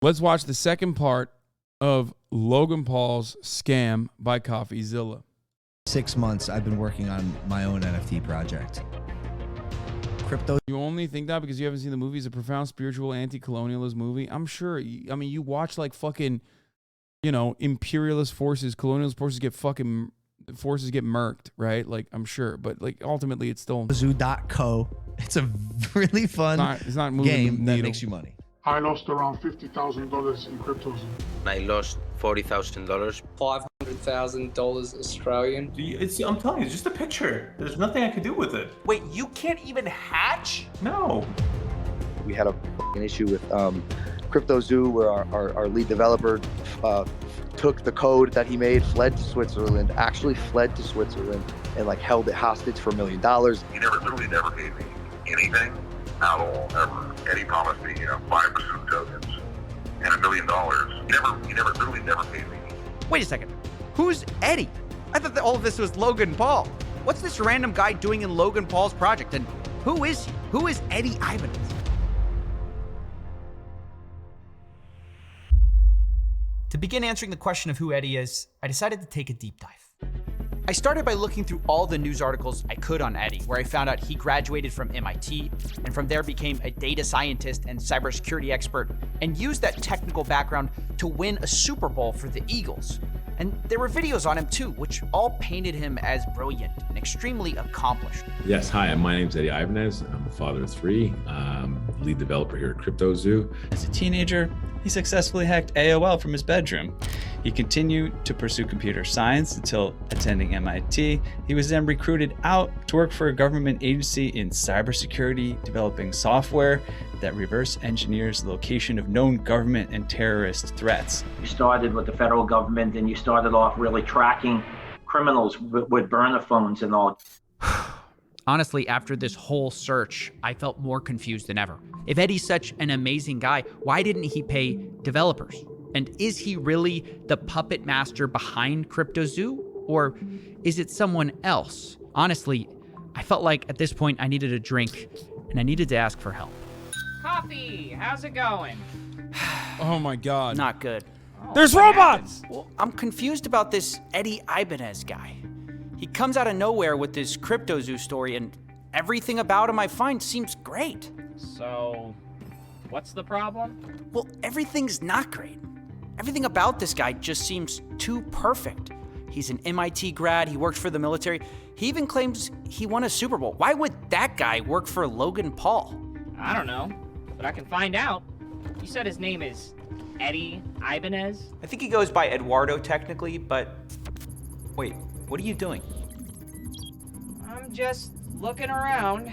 Let's watch the second part of Logan Paul's scam by Coffeezilla. 6 months I've been working on my own NFT project. Crypto. You only think that because you haven't seen the movie? It's a profound spiritual anti-colonialist movie. I'm sure. I mean, you watch like fucking, you know, imperialist forces, colonialist forces get murked, right? Like, I'm sure, but like ultimately it's still Zoo.co. It's a really fun it's not game that makes you money. I lost around $50,000 in cryptos. I lost $40,000. $500,000 Australian. I'm telling you, it's just a picture. There's nothing I could do with it. Wait, you can't even hatch? No. We had a issue with CryptoZoo where our lead developer took the code that he made, fled to Switzerland, and like held it hostage for $1 million. He literally never gave me anything at all, ever. Eddie promised me, 5% tokens and $1 million. He literally never paid me. Wait a second. Who's Eddie? I thought that all of this was Logan Paul. What's this random guy doing in Logan Paul's project? And who is he? Who is Eddie Ibanez? To begin answering the question of who Eddie is, I decided to take a deep dive. I started by looking through all the news articles I could on Eddie, where I found out he graduated from MIT, and from there became a data scientist and cybersecurity expert, and used that technical background to win a Super Bowl for the Eagles. And there were videos on him too, which all painted him as brilliant and extremely accomplished. Yes, hi, my name's Eddie Ibanez. I'm a father of 3, lead developer here at CryptoZoo. As a teenager, he successfully hacked AOL from his bedroom. He continued to pursue computer science until attending MIT. He was then recruited out to work for a government agency in cybersecurity, developing software that reverse engineers the location of known government and terrorist threats. You started with the federal government and you started off really tracking criminals with burner phones and all. Honestly, after this whole search, I felt more confused than ever. If Eddie's such an amazing guy, why didn't he pay developers? And is he really the puppet master behind CryptoZoo? Or is it someone else? Honestly, I felt like at this point I needed a drink and I needed to ask for help. Coffee, how's it going? Oh my God. Not good. There's robots! Well, I'm confused about this Eddie Ibanez guy. He comes out of nowhere with this CryptoZoo story, and everything about him I find seems great. So, what's the problem? Well, everything's not great. Everything about this guy just seems too perfect. He's an MIT grad, he works for the military. He even claims he won a Super Bowl. Why would that guy work for Logan Paul? I don't know, but I can find out. You said his name is Eddie Ibanez? I think he goes by Eduardo technically, but wait, what are you doing? I'm just looking around.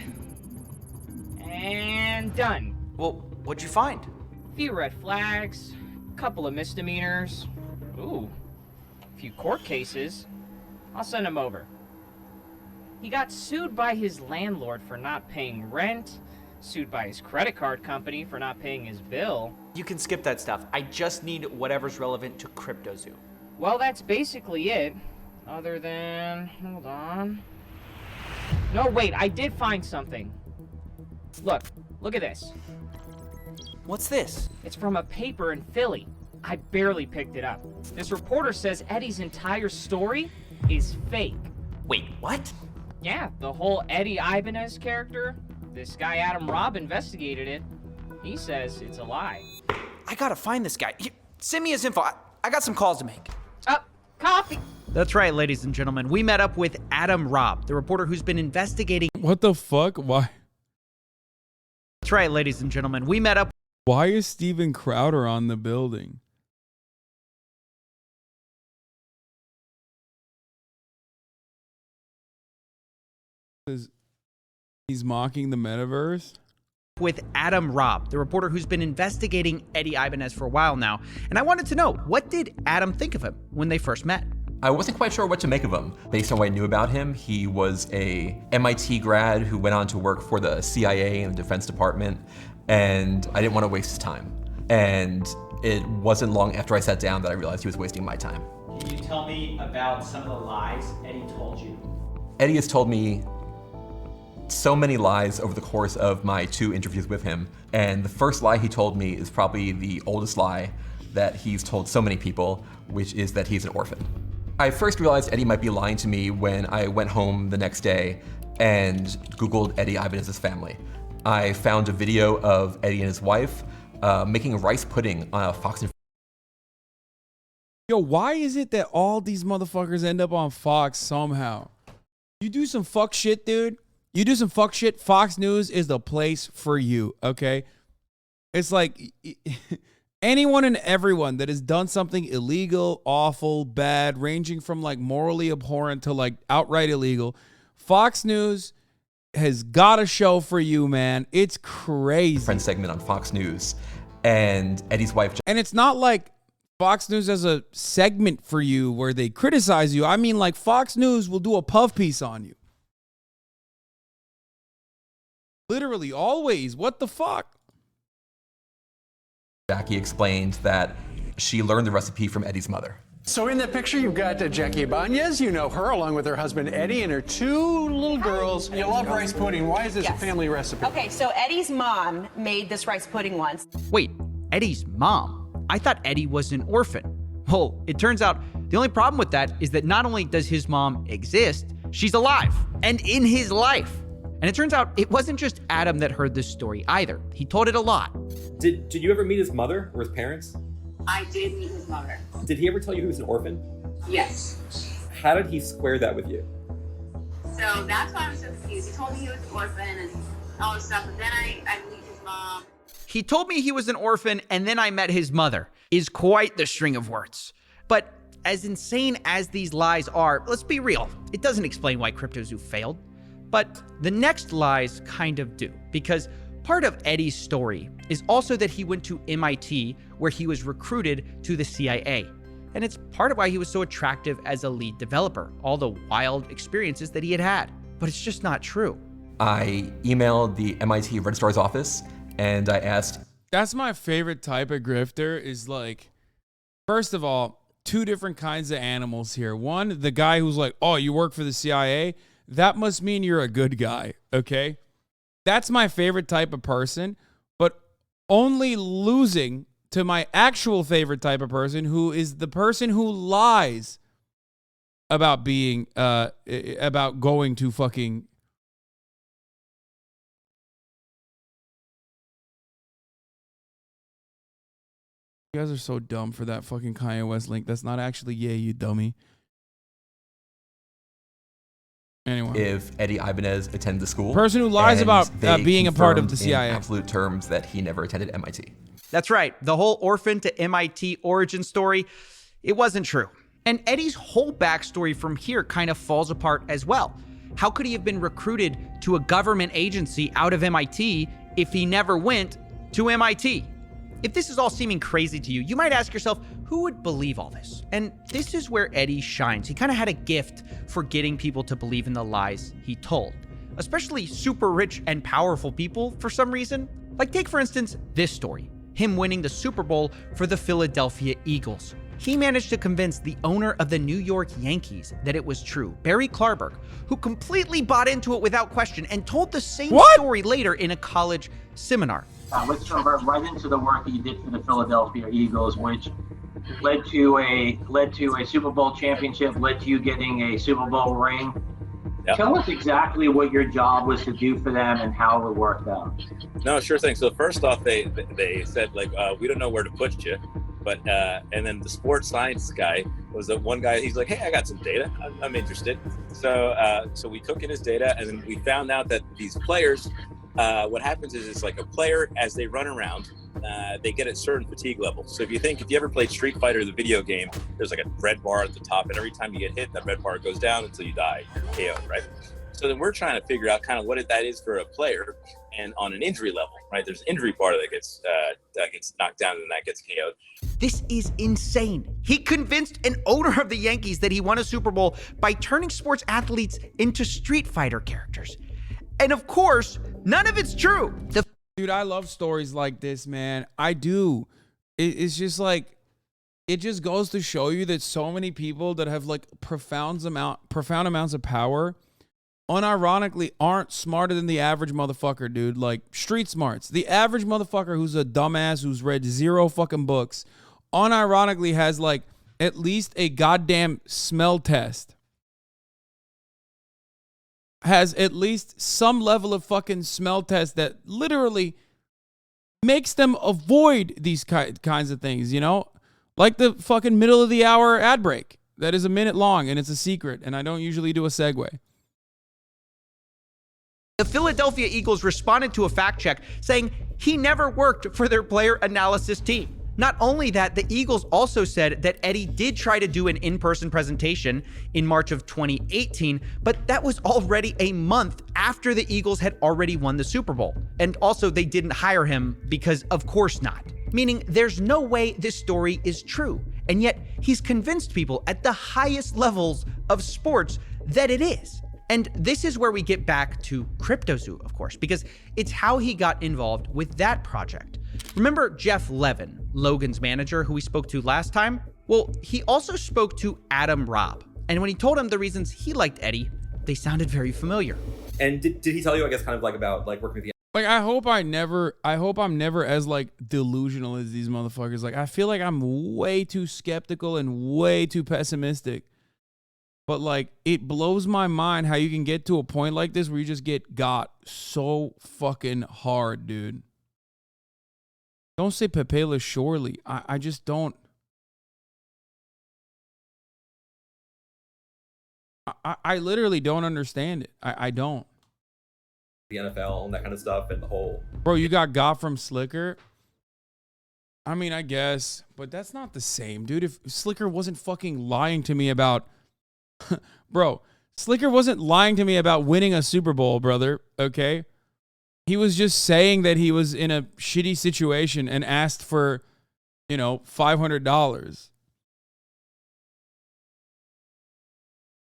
And done. Well, what'd you find? A few red flags, a couple of misdemeanors. Ooh, a few court cases. I'll send him over. He got sued by his landlord for not paying rent, sued by his credit card company for not paying his bill. You can skip that stuff. I just need whatever's relevant to CryptoZoo. Well, that's basically it. Other than, hold on. No, wait, I did find something. Look at this. What's this? It's from a paper in Philly. I barely picked it up. This reporter says Eddie's entire story is fake. Wait, what? Yeah, the whole Eddie Ibanez character. This guy Adam Robb investigated it. He says it's a lie. I gotta find this guy. Send me his info. I got some calls to make. Coffee. That's right, ladies and gentlemen. We met up with Adam Robb, the reporter who's been investigating. What the fuck? Why? That's right, ladies and gentlemen. We met up. Why is Steven Crowder on the building? He's mocking the metaverse? With Adam Robb, the reporter who's been investigating Eddie Ibanez for a while now. And I wanted to know, what did Adam think of him when they first met? I wasn't quite sure what to make of him. Based on what I knew about him, he was a MIT grad who went on to work for the CIA and the Defense Department, and I didn't want to waste his time. And it wasn't long after I sat down that I realized he was wasting my time. Can you tell me about some of the lies Eddie told you? Eddie has told me so many lies over the course of my 2 interviews with him. And the first lie he told me is probably the oldest lie that he's told so many people, which is that he's an orphan. I first realized Eddie might be lying to me when I went home the next day and Googled Eddie Ibanez's family. I found a video of Eddie and his wife making rice pudding on a Fox and Yo, why is it that all these motherfuckers end up on Fox somehow? You do some fuck shit, dude. You do some fuck shit, Fox News is the place for you, okay? It's like anyone and everyone that has done something illegal, awful, bad, ranging from like morally abhorrent to like outright illegal, Fox News has got a show for you, man. It's crazy. Friend segment on Fox News, and Eddie's wife. And it's not like Fox News has a segment for you where they criticize you. I mean, like Fox News will do a puff piece on you. Literally, always. What the fuck? Jackie explained that she learned the recipe from Eddie's mother. So in that picture, you've got Jackie Ibanez. You know her along with her husband Eddie and her 2 little girls. You love rice pudding. Why is this a family recipe? Okay, so Eddie's mom made this rice pudding once. Wait, Eddie's mom? I thought Eddie was an orphan. Well, it turns out the only problem with that is that not only does his mom exist, she's alive and in his life. And it turns out it wasn't just Adam that heard this story either. He told it a lot. Did you ever meet his mother or his parents? I did meet his mother. Did he ever tell you he was an orphan? Yes. How did he square that with you? So that's why I'm so confused. He told me he was an orphan and all this stuff, but then I meet his mom. He told me he was an orphan and then I met his mother is quite the string of words. But as insane as these lies are, let's be real, it doesn't explain why CryptoZoo failed. But the next lies kind of do, because part of Eddie's story is also that he went to MIT where he was recruited to the CIA. And it's part of why he was so attractive as a lead developer, all the wild experiences that he had. But it's just not true. I emailed the MIT registrar's office and I asked. That's my favorite type of grifter is like, first of all, 2 different kinds of animals here. One, the guy who's like, oh, you work for the CIA? That must mean you're a good guy, okay? That's my favorite type of person, but only losing to my actual favorite type of person, who is the person who lies about being, about going to fucking... You guys are so dumb for that fucking Kanye West link. That's not actually yay, you dummy. Anyway. If Eddie Ibanez attended the school. Person who lies about being a part of the CIA. In absolute terms that he never attended MIT. That's right. The whole orphan to MIT origin story, it wasn't true. And Eddie's whole backstory from here kind of falls apart as well. How could he have been recruited to a government agency out of MIT if he never went to MIT? If this is all seeming crazy to you, you might ask yourself, who would believe all this? And this is where Eddie shines. He kind of had a gift for getting people to believe in the lies he told, especially super rich and powerful people for some reason. Like take, for instance, this story, him winning the Super Bowl for the Philadelphia Eagles. He managed to convince the owner of the New York Yankees that it was true, Barry Klarberg, who completely bought into it without question and told the same story later in a college seminar. Let's jump right into the work that you did for the Philadelphia Eagles, which led to a Super Bowl championship, led to you getting a Super Bowl ring. Yep. Tell us exactly what your job was to do for them and how it worked out. No, sure thing. So first off, they said like, we don't know where to put you, but and then the sports science guy was the one guy. He's like, hey, I got some data. I'm interested. So so we took in his data, and then we found out that these players. What happens is it's like a player, as they run around, they get a certain fatigue level. So if you ever played Street Fighter, the video game, there's like a red bar at the top, and every time you get hit, that red bar goes down until you die, KO, right? So then we're trying to figure out kind of what that is for a player, and on an injury level, right? There's an injury bar that gets knocked down and that gets KO'd. This is insane. He convinced an owner of the Yankees that he won a Super Bowl by turning sports athletes into Street Fighter characters. And of course, none of it's true. Dude, I love stories like this, man. I do. It's just like, it just goes to show you that so many people that have like profound amounts of power unironically aren't smarter than the average motherfucker, dude. Like, street smarts. The average motherfucker who's a dumbass who's read 0 fucking books unironically has, like, at least a goddamn smell test. Has at least some level of fucking smell test that literally makes them avoid these kinds of things, you know? Like the fucking middle of the hour ad break that is a minute long and it's a secret, and I don't usually do a segue. The Philadelphia Eagles responded to a fact check saying he never worked for their player analysis team. Not only that, the Eagles also said that Eddie did try to do an in-person presentation in March of 2018, but that was already a month after the Eagles had already won the Super Bowl. And also they didn't hire him because of course not. Meaning there's no way this story is true. And yet he's convinced people at the highest levels of sports that it is. And this is where we get back to CryptoZoo, of course, because it's how he got involved with that project. Remember Jeff Levin, Logan's manager, who we spoke to last time? Well, he also spoke to Adam Robb. And when he told him the reasons he liked Eddie, they sounded very familiar. And did he tell you, I guess, kind of like about like working with the... Like, I hope I'm never as, like, delusional as these motherfuckers. Like, I feel like I'm way too skeptical and way too pessimistic. But, like, it blows my mind how you can get to a point like this where you just get got so fucking hard, dude. Don't say Pepela surely. I just don't. I literally don't understand it. I don't. The NFL and that kind of stuff and the whole... Bro, you got from Slicker? I mean, I guess. But that's not the same, dude. If Slicker wasn't fucking lying to me about... Bro, Slicker wasn't lying to me about winning a Super Bowl, brother, okay? He was just saying that he was in a shitty situation and asked for, you know, $500.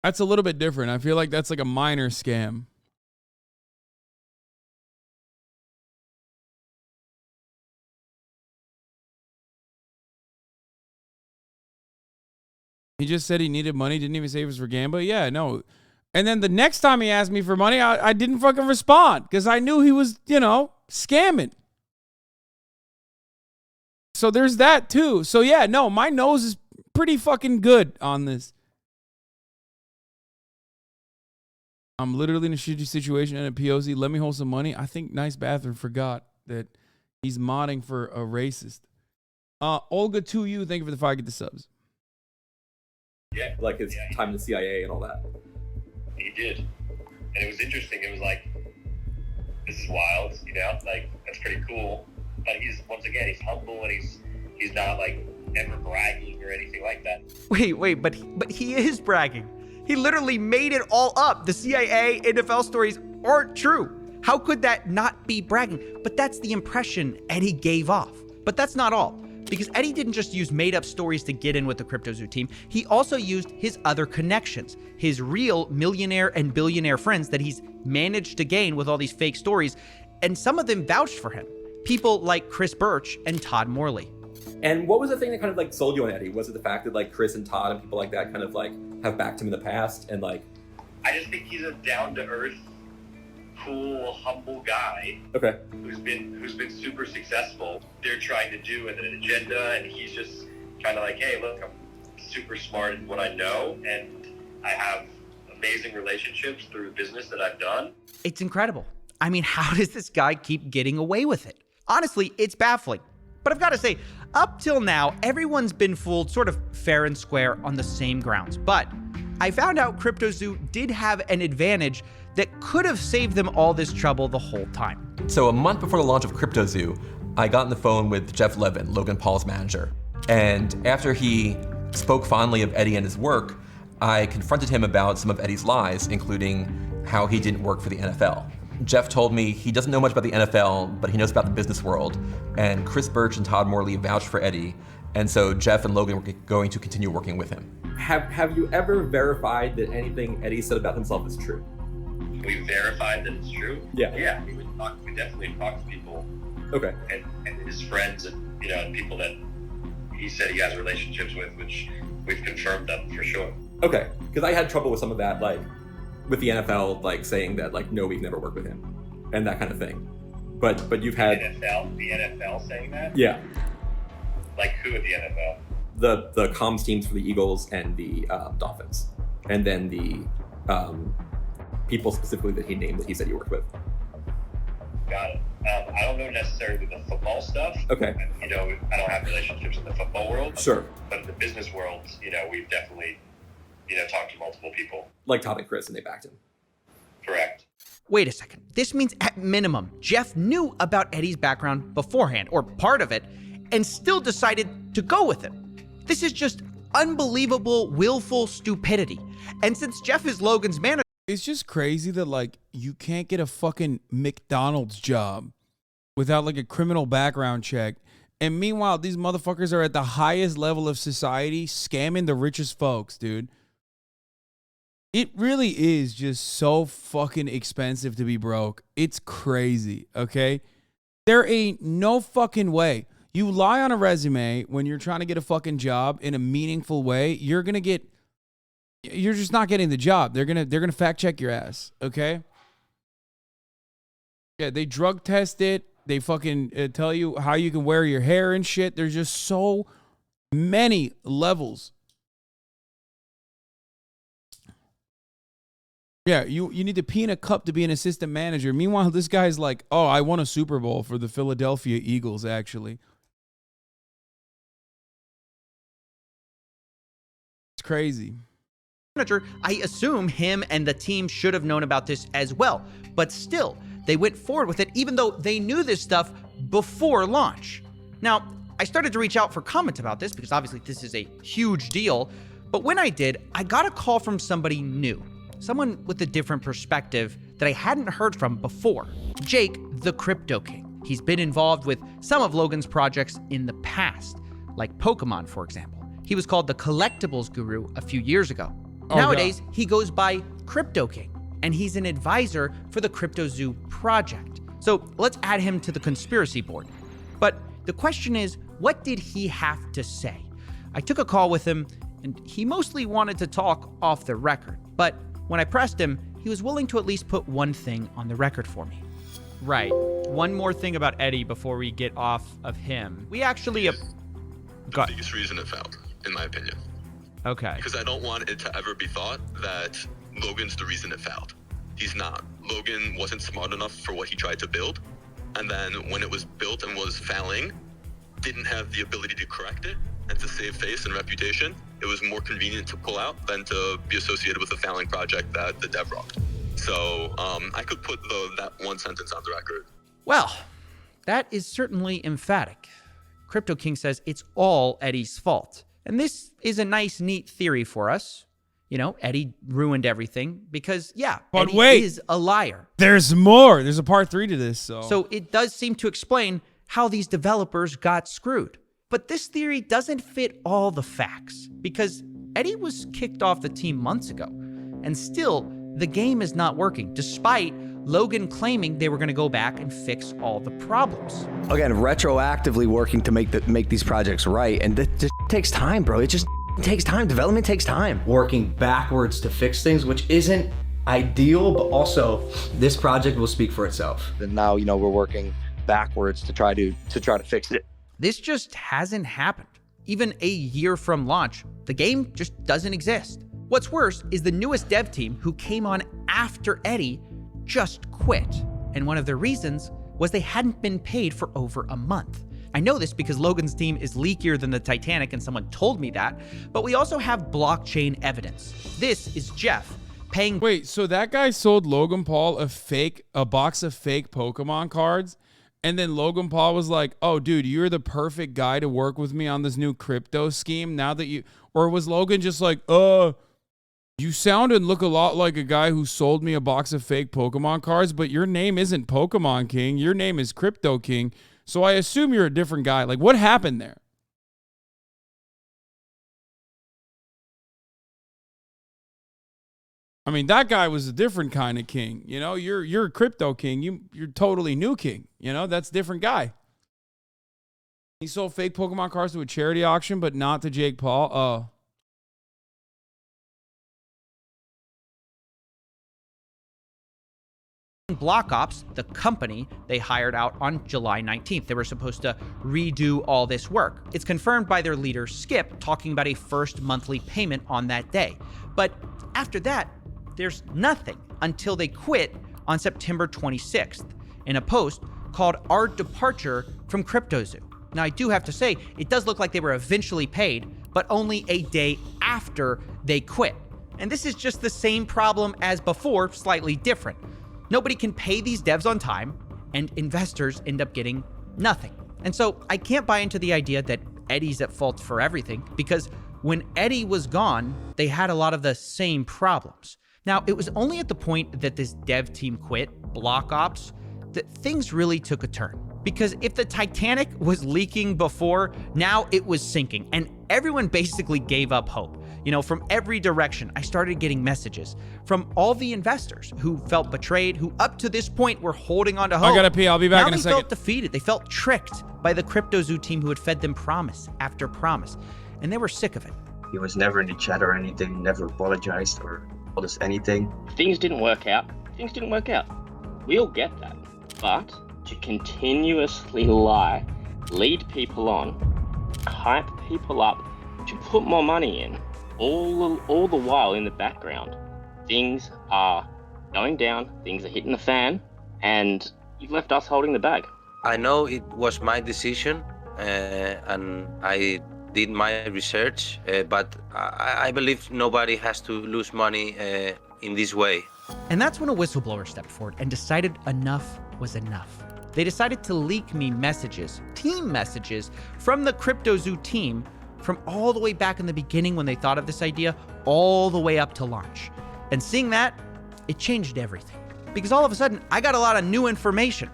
That's a little bit different. I feel like that's like a minor scam. He just said he needed money, didn't even say it was for gambling. Yeah, no. And then the next time he asked me for money, I didn't fucking respond because I knew he was, you know, scamming. So there's that too. So yeah, no, my nose is pretty fucking good on this. I'm literally in a shitty situation in a POC. Let me hold some money. I think Nice Bathroom forgot that he's modding for a racist. Olga 2U, thank you for the 5 get the subs. Yeah, like his time in the CIA and all that. He did. And it was interesting. It was like, this is wild, you know, like, that's pretty cool. But he's, once again, he's humble and he's not like ever bragging or anything like that. Wait, but he is bragging. He literally made it all up. The CIA, NFL stories aren't true. How could that not be bragging? But that's the impression Eddie gave off. But that's not all. Because Eddie didn't just use made-up stories to get in with the CryptoZoo team, he also used his other connections, his real millionaire and billionaire friends that he's managed to gain with all these fake stories, and some of them vouched for him. People like Chris Birch and Todd Morley. And what was the thing that kind of like sold you on Eddie? Was it the fact that like Chris and Todd and people like that kind of like have backed him in the past and like... I just think he's a down-to-earth, cool, humble guy. Okay. Who's been super successful. They're trying to do an agenda, and he's just kind of like, hey, look, I'm super smart in what I know, and I have amazing relationships through business that I've done. It's incredible. I mean, how does this guy keep getting away with it? Honestly, it's baffling. But I've got to say, up till now, everyone's been fooled sort of fair and square on the same grounds. But I found out CryptoZoo did have an advantage that could have saved them all this trouble the whole time. So a month before the launch of CryptoZoo, I got on the phone with Jeff Levin, Logan Paul's manager. And after he spoke fondly of Eddie and his work, I confronted him about some of Eddie's lies, including how he didn't work for the NFL. Jeff told me he doesn't know much about the NFL, but he knows about the business world. And Chris Birch and Todd Morley vouched for Eddie. And so Jeff and Logan were going to continue working with him. Have you ever verified that anything Eddie said about himself is true? We verified that it's true. Yeah. Yeah, we definitely talk to people. Okay. And his friends and, you know, and people that he said he has relationships with, which we've confirmed them for sure. Okay, because I had trouble with some of that, like with the NFL like saying that like no, we've never worked with him and that kind of thing. But you've had the NFL saying that? Yeah. Like who at the NFL? The comms teams for the Eagles and the Dolphins, and then the people specifically that he named that he said he worked with. Got it. I don't know necessarily the football stuff. Okay. You know, I don't have relationships in the football world. Sure. But in the business world, you know, we've definitely, you know, talked to multiple people. Like Todd and Chris, and they backed him. Correct. Wait a second. This means at minimum, Jeff knew about Eddie's background beforehand, or part of it, and still decided to go with it. This is just unbelievable, willful stupidity. And since Jeff is Logan's manager, it's just crazy that like you can't get a fucking McDonald's job without like a criminal background check. And meanwhile, these motherfuckers are at the highest level of society scamming the richest folks, dude. It really is just so fucking expensive to be broke. It's crazy, okay? There ain't no fucking way. You lie on a resume when you're trying to get a fucking job in a meaningful way, you're just not getting the job. They're gonna fact check your ass, okay? Yeah, they drug test it. They fucking tell you how you can wear your hair and shit. There's just so many levels. Yeah, you need to pee in a cup to be an assistant manager. Meanwhile, this guy's like, oh, I won a Super Bowl for the Philadelphia Eagles, actually. It's crazy. I assume him and the team should have known about this as well. But still, they went forward with it even though they knew this stuff before launch. Now, I started to reach out for comments about this because obviously this is a huge deal. But when I did, I got a call from somebody new. Someone with a different perspective that I hadn't heard from before. Jake, the Crypto King. He's been involved with some of Logan's projects in the past, like Pokemon, for example. He was called the Collectibles Guru a few years ago. Nowadays, he goes by Crypto King, and he's an advisor for the Crypto Zoo project. So let's add him to the conspiracy board. But the question is, what did he have to say? I took a call with him, and he mostly wanted to talk off the record. But when I pressed him, he was willing to at least put one thing on the record for me. Right. One more thing about Eddie before we get off of him. We actually... the biggest reason it failed, in my opinion. Okay. Because I don't want it to ever be thought that Logan's the reason it failed. He's not. Logan wasn't smart enough for what he tried to build. And then when it was built and was failing, didn't have the ability to correct it and to save face and reputation. It was more convenient to pull out than to be associated with a failing project that the dev rocked. So I could put that one sentence on the record. Well, that is certainly emphatic. Crypto King says it's all Eddie's fault. And this is a nice, neat theory for us. You know, Eddie ruined everything because, yeah, but Eddie wait, is a liar. There's more. There's a part 3 to this. So it does seem to explain how these developers got screwed. But this theory doesn't fit all the facts because Eddie was kicked off the team months ago. And still, the game is not working, despite Logan claiming they were going to go back and fix all the problems. Again, retroactively working to make these projects right, and that just takes time, bro. It just takes time. Development takes time. Working backwards to fix things, which isn't ideal, but also this project will speak for itself. And now, you know, we're working backwards to try to fix it. This just hasn't happened. Even a year from launch, the game just doesn't exist. What's worse is the newest dev team who came on after Eddie just quit. And one of the reasons was they hadn't been paid for over a month. I know this because Logan's team is leakier than the Titanic and someone told me that, but we also have blockchain evidence. This is Jeff paying... Wait, so that guy sold Logan Paul a box of fake Pokemon cards, and then Logan Paul was like, oh, dude, you're the perfect guy to work with me on this new crypto scheme now that you... Or was Logan just like, you sound and look a lot like a guy who sold me a box of fake Pokemon cards, but your name isn't Pokemon King. Your name is Crypto King. So I assume you're a different guy. Like, what happened there? I mean, that guy was a different kind of king. You know, you're a Crypto King. You're totally new king. You know, that's a different guy. He sold fake Pokemon cards to a charity auction, but not to Jake Paul. Block Ops, the company, they hired out on July 19th. They were supposed to redo all this work. It's confirmed by their leader, Skip, talking about a first monthly payment on that day. But after that, there's nothing until they quit on September 26th in a post called Our Departure from CryptoZoo. Now, I do have to say, it does look like they were eventually paid, but only a day after they quit. And this is just the same problem as before, slightly different. Nobody can pay these devs on time, and investors end up getting nothing. And so I can't buy into the idea that Eddie's at fault for everything, because when Eddie was gone, they had a lot of the same problems. Now, it was only at the point that this dev team quit, Block Ops, that things really took a turn. Because if the Titanic was leaking before, now it was sinking, and everyone basically gave up hope. You know, from every direction, I started getting messages from all the investors who felt betrayed, who up to this point were holding on to hope. I gotta pee. I'll be back in a second. Now they felt defeated. They felt tricked by the CryptoZoo team who had fed them promise after promise, and they were sick of it. He was never in the chat or anything, never apologized or told us anything. Things didn't work out. Things didn't work out. We all get that. But to continuously lie, lead people on, hype people up, to put more money in, all the while in the background, things are going down, things are hitting the fan, and you've left us holding the bag. I know it was my decision, and I did my research, but I believe nobody has to lose money in this way. And that's when a whistleblower stepped forward and decided enough was enough. They decided to leak me messages, team messages, from the CryptoZoo team from all the way back in the beginning when they thought of this idea, all the way up to launch. And seeing that, it changed everything. Because all of a sudden, I got a lot of new information.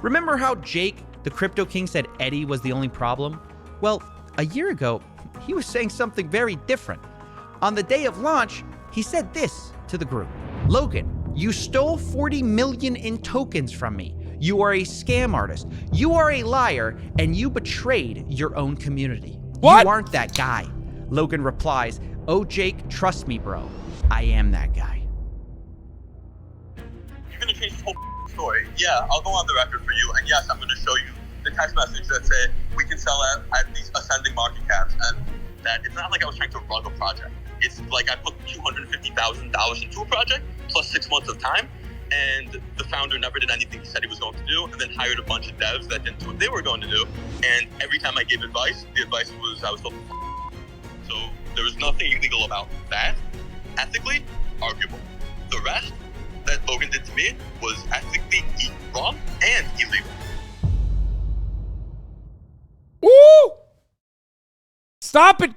Remember how Jake, the Crypto King, said Eddie was the only problem? Well, a year ago, he was saying something very different. On the day of launch, he said this to the group. Logan, you stole 40 million in tokens from me. You are a scam artist. You are a liar, and you betrayed your own community. What? You aren't that guy. Logan replies, oh, Jake, trust me, bro. I am that guy. You're gonna change this whole story. Yeah, I'll go on the record for you, and yes, I'm gonna show you the text message that say we can sell at these ascending market caps, and that it's not like I was trying to rug a project. It's like I put $250,000 into a project plus 6 months of time, and the founder never did anything he said he was going to do, and then hired a bunch of devs that didn't do what they were going to do. And every time I gave advice, the advice was I was told. So there was nothing illegal about that. Ethically, arguable. The rest that Logan did to me was ethically wrong and illegal. Woo! Stop it!